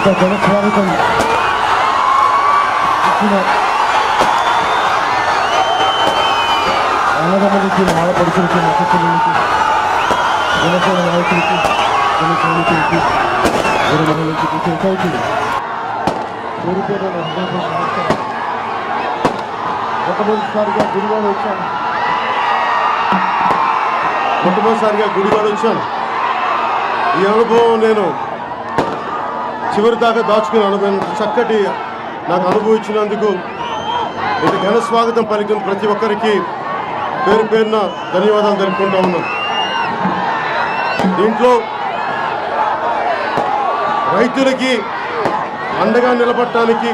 ఇంత జనస్వాగతం ఇచ్చిన అన్నదమ్ములకి ఆడపడుచులకి నక్షత్రులకి జనసేన నాయకులకి జన సైనికులకి గురు మహిళలకి కూర్చోకి పేరు మొట్టమొదటిసారిగా గుడివాడ వచ్చాను. ఈ అనుభవం నేను చివరి దాకా దాచుకుని అనుభవం చక్కటి నాకు అనుభవం ఇచ్చినందుకు ఇంత ఘన స్వాగతం పలికిన ప్రతి ఒక్కరికి పేరు పేరున ధన్యవాదాలు తెలుపుకుంటా ఉన్నాను. దీంట్లో రైతులకి అండగా నిలబడటానికి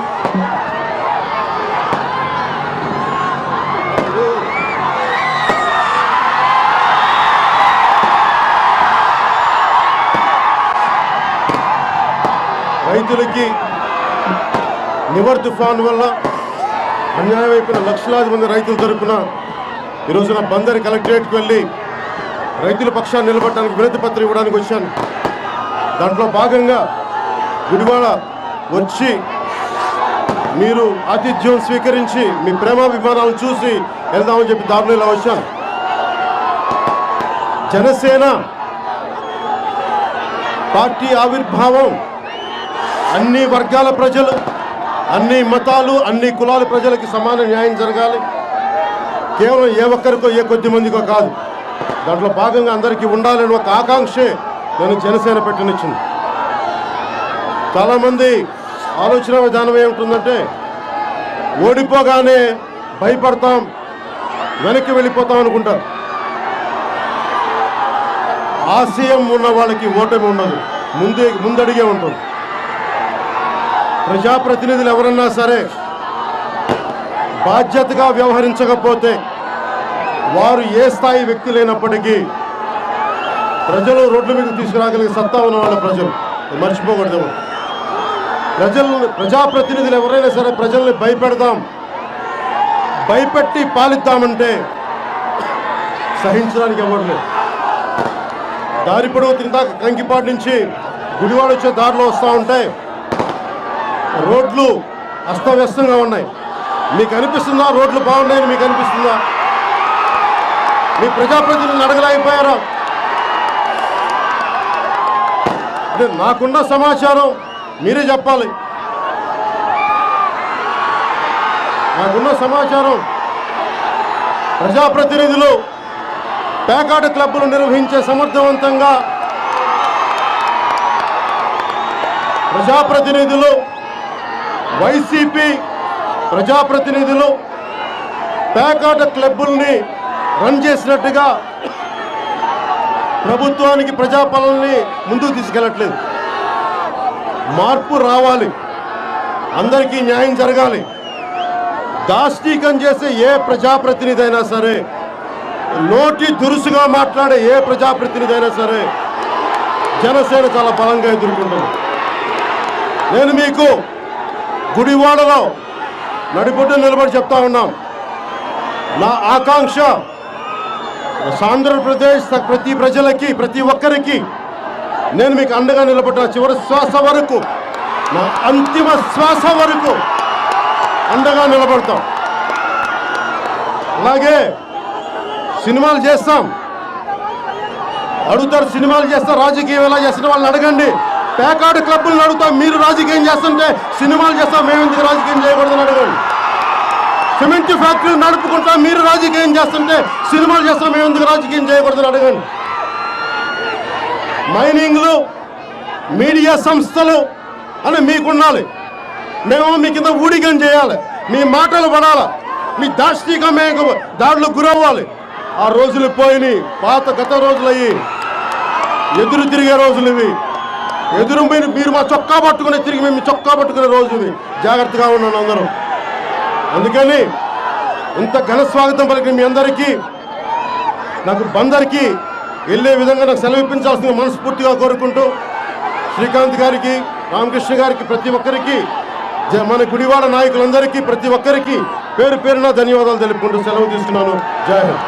నివర్ తుఫాన్ వల్ల అన్యాయం అయిపోయిన లక్షలాది మంది రైతుల తరపున ఈరోజున బందరి కలెక్టరేట్కి వెళ్ళి రైతుల పక్షాన్ని నిలబడటానికి వినతి పత్రం ఇవ్వడానికి వచ్చాను. దాంట్లో భాగంగా గుడివాడ వచ్చి మీరు ఆతిథ్యం స్వీకరించి మీ ప్రేమాభిమానాలను చూసి వెళ్దామని చెప్పి దారిలో ఇలా వచ్చాను. జనసేన పార్టీ ఆవిర్భావం అన్ని వర్గాల ప్రజలు, అన్ని మతాలు, అన్ని కులాల ప్రజలకి సమాన న్యాయం జరగాలి. కేవలం ఏ ఒక్కరికో ఏ కొద్ది మందికో కాదు. దాంట్లో భాగంగా అందరికీ ఉండాలని ఒక ఆకాంక్షే నేను జనసేన పెట్టనిచ్చింది. చాలామంది ఆలోచన విధానం ఏముంటుందంటే ఓడిపోగానే భయపడతాం, వెనక్కి వెళ్ళిపోతాం అనుకుంటారు. ఆశయం ఉన్న వాళ్ళకి ఓటమి ఉండదు, ముందడిగే ఉంటుంది. ప్రజాప్రతినిధులు ఎవరన్నా సరే బాధ్యతగా వ్యవహరించకపోతే వారు ఏ స్థాయి వ్యక్తి లేనప్పటికీ ప్రజలు రోడ్ల మీద తీసుకురాగలిగే సత్తా ఉన్న వాళ్ళ ప్రజలు మర్చిపోకూడదు. ప్రజాప్రతినిధులు ఎవరైనా సరే ప్రజల్ని భయపెట్టి పాలిద్దామంటే సహించడానికి ఎవరు లేదు. దారి పొడవు తిందాక కంకిపాటి నుంచి గుడివాడ వచ్చే దారిలో వస్తూ ఉంటే రోడ్లు అస్తవ్యస్తంగా ఉన్నాయి. మీకు అనిపిస్తుందా రోడ్లు బాగున్నాయని? మీకు అనిపిస్తుందా? మీ ప్రజాప్రతినిధులను అడగలేకపోయారా? అంటే నాకున్న సమాచారం మీరే చెప్పాలి. నాకున్న సమాచారం ప్రజాప్రతినిధులు పేకాట క్లబ్బులు నిర్వహించే సమర్థవంతంగా ప్రజాప్రతినిధులు, వైసీపీ ప్రజాప్రతినిధులు పేకాట క్లబ్బుల్ని రన్ చేసినట్టుగా ప్రభుత్వానికి ప్రజాపాలనని ముందుకు తీసుకెళ్ళట్లేదు. మార్పు రావాలి, అందరికీ న్యాయం జరగాలి. దాష్టీకం చేసే ఏ ప్రజాప్రతినిధి అయినా సరే, నోటి దురుసుగా మాట్లాడే ఏ ప్రజాప్రతినిధి అయినా సరే జనసేన చాలా బలంగా ఎదుర్కొంటుంది. నేను మీకు గుడివాడలో నడిబొడ్డు నిలబడి చెప్తా ఉన్నాం. నా ఆకాంక్ష ఆంధ్రప్రదేశ్ ప్రతి ప్రజలకి, ప్రతి ఒక్కరికి నేను మీకు అండగా నిలబడ్డా. చివరి శ్వాస వరకు, నా అంతిమ శ్వాస వరకు అండగా నిలబడతాం. అలాగే సినిమాలు చేస్తాం, అడుగుతారు సినిమాలు చేస్తాం, రాజకీయం ఎలా చేస్తున్న వాళ్ళని అడగండి. పేకాట క్లబ్బులను అడుగుతాం, మీరు రాజకీయం చేస్తుంటే సినిమాలు చేస్తాం, మేము ఎందుకు రాజకీయం చేయకూడదని అడగండి. సిమెంట్ ఫ్యాక్టరీలు నడుపుకుంటాం, మీరు రాజకీయం చేస్తుంటే సినిమాలు చేస్తాం, మేము ఎందుకు రాజకీయం చేయకూడదని అడగండి. మైనింగ్లు, మీడియా సంస్థలు అని మీకుండాలి. మేము మీ కింద ఊడిగం చేయాలి, మీ మాటలు పడాలి, మీ దాష్టీకమే దాడులు గురవ్వాలి. ఆ రోజులు పోయినాయి, గత రోజులయ్యి ఎదురు తిరిగే రోజులు ఇవి. ఎదురు మీరు మా చొక్కా పట్టుకుని తిరిగి మేము చొక్కా పట్టుకునే రోజు ఇవి. జాగ్రత్తగా ఉన్నాను అందరూ. అందుకని ఇంత ఘన స్వాగతం పలికిన మీ అందరికీ, నాకు బందరికి వెళ్ళే విధంగా నాకు సెలవు ఇప్పించాల్సిందిగా మనస్ఫూర్తిగా కోరుకుంటూ, శ్రీకాంత్ గారికి, రామకృష్ణ గారికి, ప్రతి ఒక్కరికి, మన గుడివాడ నాయకులందరికీ ప్రతి ఒక్కరికి పేరు పేరున ధన్యవాదాలు తెలుపుకుంటూ సెలవు తీసుకున్నాను. జై హింద్.